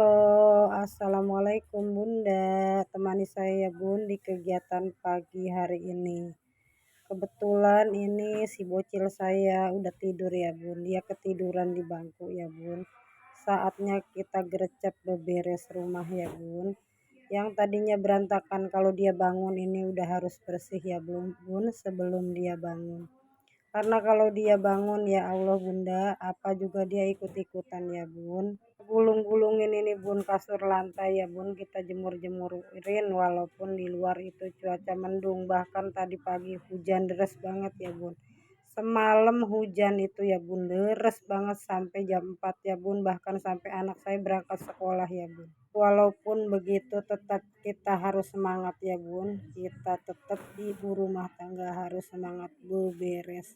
Halo, assalamualaikum Bunda. Temani saya ya Bun di kegiatan pagi hari ini. Kebetulan ini si bocil saya udah tidur ya Bun. Dia ketiduran di bangku ya Bun. Saatnya kita gercep beberes rumah ya Bun. Yang tadinya berantakan kalau dia bangun ini udah harus bersih ya Bun sebelum dia bangun. Karena kalau dia bangun ya Allah Bunda, apa juga dia ikut-ikutan ya Bun. Gulung-gulungin ini Bun kasur lantai ya Bun, kita jemur-jemurin walaupun di luar itu cuaca mendung, bahkan tadi pagi hujan deras banget ya Bun. Semalam hujan itu ya Bun, deras banget sampai jam 4 ya Bun, bahkan sampai anak saya berangkat sekolah ya Bun. Walaupun begitu tetap kita harus semangat ya Bun, kita tetap ibu rumah tangga harus semangat beberes.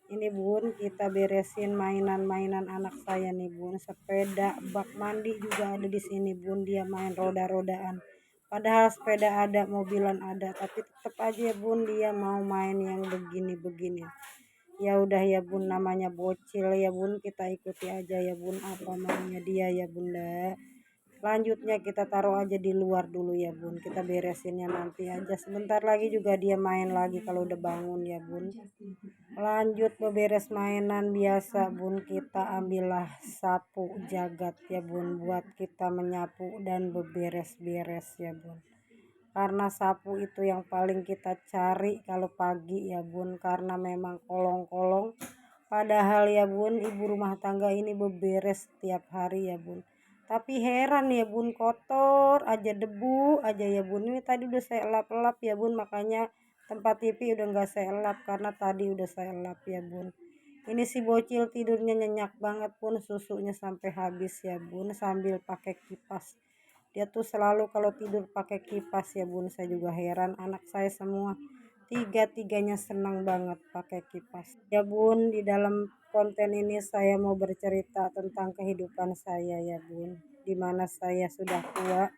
Ini Bun, kita beresin mainan-mainan anak saya nih Bun, sepeda, bak mandi juga ada di sini Bun, dia main roda-rodaan. Padahal sepeda ada, mobilan ada, tapi tetap aja ya Bun dia mau main yang begini-begini. Ya udah ya Bun, namanya bocil ya Bun, kita ikuti aja ya Bun apa maunya dia ya Bunda. Selanjutnya kita taruh aja di luar dulu ya Bun, kita beresinnya nanti aja, sebentar lagi juga dia main lagi kalau udah bangun ya Bun. Lanjut beberes mainan biasa Bun, kita ambillah sapu jagat ya Bun, buat kita menyapu dan beberes-beres ya Bun. Karena sapu itu yang paling kita cari kalau pagi ya Bun, karena memang kolong-kolong. Padahal ya Bun, ibu rumah tangga ini beberes setiap hari ya Bun. Tapi heran ya Bun, kotor aja, debu aja ya Bun. Ini tadi udah saya elap-elap ya Bun, makanya tempat TV udah nggak saya elap karena tadi udah saya elap ya Bun. Ini si bocil tidurnya nyenyak banget Bun, susunya sampai habis ya Bun, sambil pakai kipas. Dia tuh selalu kalau tidur pakai kipas ya Bun, saya juga heran, anak saya semua tiga-tiganya senang banget pakai kipas. Ya Bun, di dalam konten ini saya mau bercerita tentang kehidupan saya ya Bun, dimana saya sudah tua,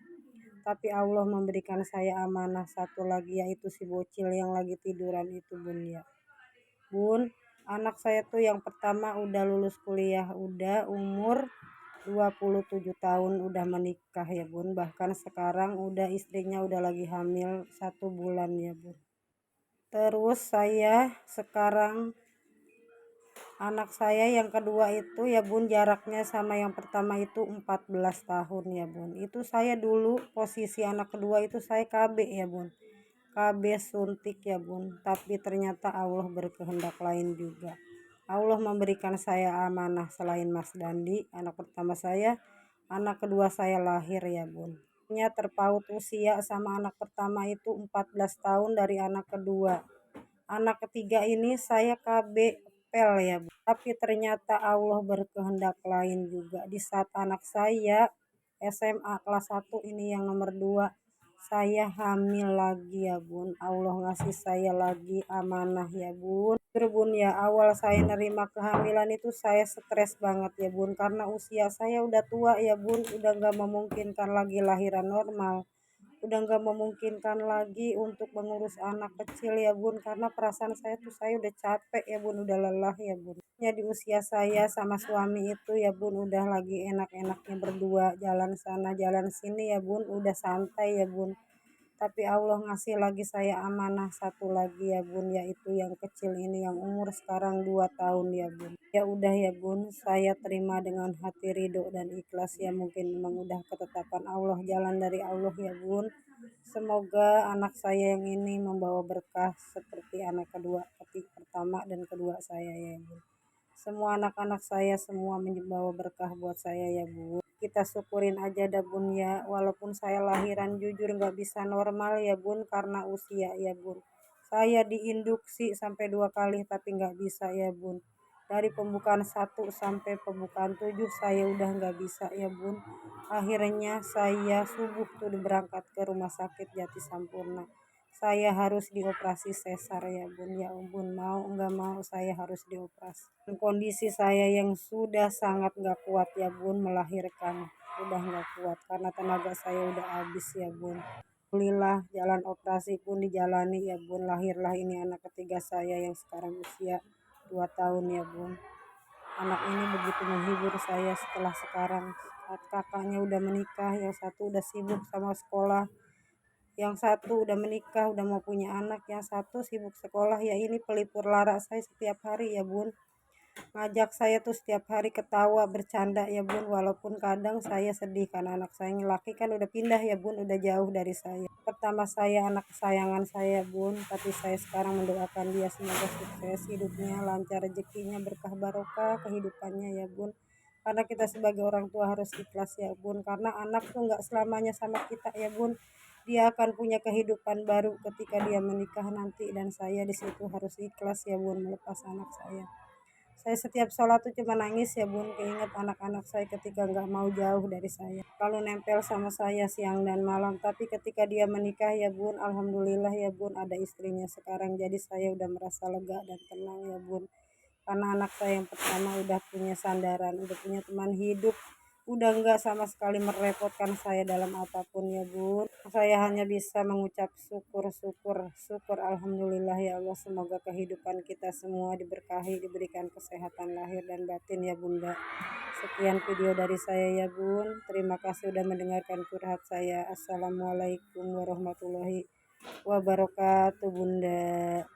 tapi Allah memberikan saya amanah satu lagi, yaitu si bocil yang lagi tiduran itu Bun ya. Bun, anak saya tuh yang pertama udah lulus kuliah, udah umur 27 tahun, udah menikah ya Bun. Bahkan sekarang udah istrinya udah lagi hamil 1 bulan ya Bun. Terus saya sekarang anak saya yang kedua itu ya Bun, jaraknya sama yang pertama itu 14 tahun ya Bun. Itu saya dulu posisi anak kedua itu saya KB ya Bun. KB suntik ya Bun, tapi ternyata Allah berkehendak lain juga. Allah memberikan saya amanah selain Mas Dandi, anak pertama saya, anak kedua saya lahir ya Bun. Terpaut usia sama anak pertama itu 14 tahun dari anak kedua. Anak ketiga ini saya KB pel ya Bun. Tapi ternyata Allah berkehendak lain juga. Di saat anak saya SMA kelas 1 ini yang nomor 2, saya hamil lagi ya Bun. Allah ngasih saya lagi amanah ya Bun. Bun ya, awal saya nerima kehamilan itu saya stres banget ya Bun, karena usia saya udah tua ya Bun, udah nggak memungkinkan lagi lahiran normal, udah nggak memungkinkan lagi untuk mengurus anak kecil ya Bun, karena perasaan saya tuh saya udah capek ya Bun, udah lelah ya Bun. Ya di usia saya sama suami itu ya Bun udah lagi enak-enaknya berdua, jalan sana jalan sini ya Bun, udah santai ya Bun. Tapi Allah ngasih lagi saya amanah satu lagi ya Bun, yaitu yang kecil ini yang umur sekarang 2 tahun ya Bun. Ya udah ya Bun, saya terima dengan hati ridho dan ikhlas ya, mungkin memang udah ketetapan Allah, jalan dari Allah ya Bun. Semoga anak saya yang ini membawa berkah seperti anak kedua, pertama dan kedua saya ya Bun. Semua anak-anak saya semua membawa berkah buat saya ya Bun. Kita syukurin aja dah Bun ya, walaupun saya lahiran jujur nggak bisa normal ya Bun karena usia ya Bun. Saya diinduksi sampai 2 kali tapi nggak bisa ya Bun. Dari pembukaan 1 sampai pembukaan 7 saya udah nggak bisa ya Bun. Akhirnya saya subuh tuh berangkat ke rumah sakit Jati Sampurna. Saya harus dioperasi sesar ya Bun, ya ampun, mau nggak mau saya harus dioperasi. Kondisi saya yang sudah sangat nggak kuat ya Bun melahirkan, udah nggak kuat karena tenaga saya udah habis ya Bun. Alhamdulillah jalan operasi pun dijalani ya Bun, lahirlah ini anak ketiga saya yang sekarang usia 2 tahun ya Bun. Anak ini begitu menghibur saya setelah sekarang kakaknya udah menikah, yang satu udah sibuk sama sekolah, yang satu udah menikah, udah mau punya anak, yang satu sibuk sekolah. Ya ini pelipur lara saya setiap hari ya bun, ngajak saya tuh setiap hari ketawa bercanda ya bun, walaupun kadang saya sedih karena anak saya yang laki kan udah pindah ya bun, udah jauh dari saya. Pertama saya anak kesayangan saya bun, tapi saya sekarang mendoakan dia semoga sukses hidupnya, lancar rezekinya, berkah barokah kehidupannya ya bun. Karena kita sebagai orang tua harus ikhlas ya bun, karena anak tuh nggak selamanya sama kita ya bun, dia akan punya kehidupan baru ketika dia menikah nanti, dan saya di situ harus ikhlas ya bun melepas anak saya. Saya setiap sholat tuh cuma nangis ya bun, keinget anak-anak saya ketika nggak mau jauh dari saya. Kalau nempel sama saya siang dan malam, tapi ketika dia menikah ya bun, alhamdulillah ya bun ada istrinya sekarang. Jadi saya udah merasa lega dan tenang ya bun. Karena anak saya yang pertama udah punya sandaran, udah punya teman hidup, udah enggak sama sekali merepotkan saya dalam apapun ya bun. Saya hanya bisa mengucap syukur, syukur, syukur, alhamdulillah ya Allah. Semoga kehidupan kita semua diberkahi, diberikan kesehatan lahir dan batin ya bunda. Sekian video dari saya ya bun, terima kasih udah mendengarkan curhat saya. Assalamualaikum warahmatullahi wabarakatuh bunda.